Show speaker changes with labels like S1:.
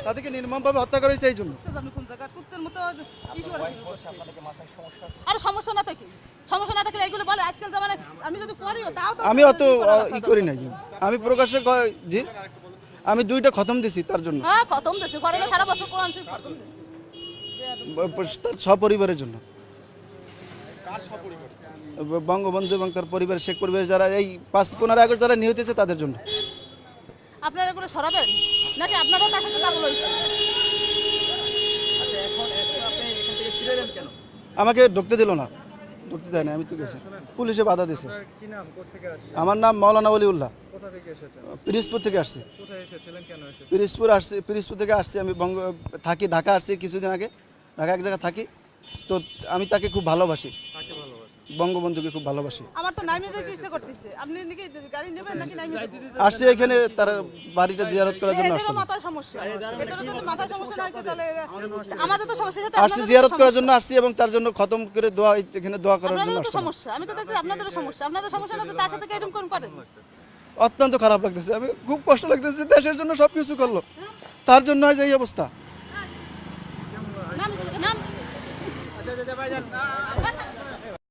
S1: তাদেরকে নির্মমভাবে হত্যা করা হয়েছে এই জন্য।
S2: আরে সমস্যা না থাকে, সমস্যা না থাকলে এইগুলো বলে আজকাল জামানায় আমি যদি করিও তাও তো
S1: আমি অত ই করি নাই, আমি প্রকাশ্যে জি আমি 2টা খতম দিছি তার জন্য,
S2: হ্যাঁ খতম দেশে করে না সারা বছর কোরআন শরীফ খতম দেশে।
S1: তার সপরিবারের জন্য। বঙ্গবন্ধু এবং তার পরিবার, শেখ পরিবার যারা এই 5-15 আগস্ট যারা নিহত হয়েছে তাদের জন্য।
S2: আপনারা এগুলো সরাবেন নাকি আপনারাও তার সাথে পাগল হয়েছে?
S1: আমাকে ঢুকতে দিল না, ঢুকতে দেয় না, আমি তো গেছি, পুলিশে বাধা দিয়েছে। আমার নাম মাওলানা ওলিউল্লাহ, পিরিজপুর থেকে আসছি। পিরিজপুর থেকে আসছি, আমি থাকি ঢাকা আসছি কিছুদিন আগে, ঢাকা এক জায়গায় থাকি। তো আমি তাকে খুব ভালোবাসি, বঙ্গবন্ধুকে খুব ভালোবাসি।
S2: আমার তো নাইমে যেতে ইচ্ছে করতেছে, আপনি নাকি গাড়ি নেবেন নাকি নাইমে
S1: আসছি এখানে তার বাড়িটা জিয়ারত করার জন্য আসছি।
S2: মাথার সমস্যা, এটা যদি মাথার সমস্যা না হয় তাহলে আমাদের তো সমস্যা সাথে
S1: আসছি জিয়ারত করার জন্য আসছি এবং তার জন্য খতম করে দোয়া, এখানে দোয়া করার জন্য
S2: আপনাদের তো
S1: আসছি।
S2: সমস্যা, আমি তো দেখছি আপনাদেরও সমস্যা, আপনাদের সমস্যা না তো তার সাথে এরকম কোন পারেন?
S1: অত্যন্ত খারাপ লাগতেছে, আমি খুব কষ্ট লাগতেছে, দেশের জন্য সবকিছু করলো, তার জন্য আজ এই অবস্থা।
S2: নাম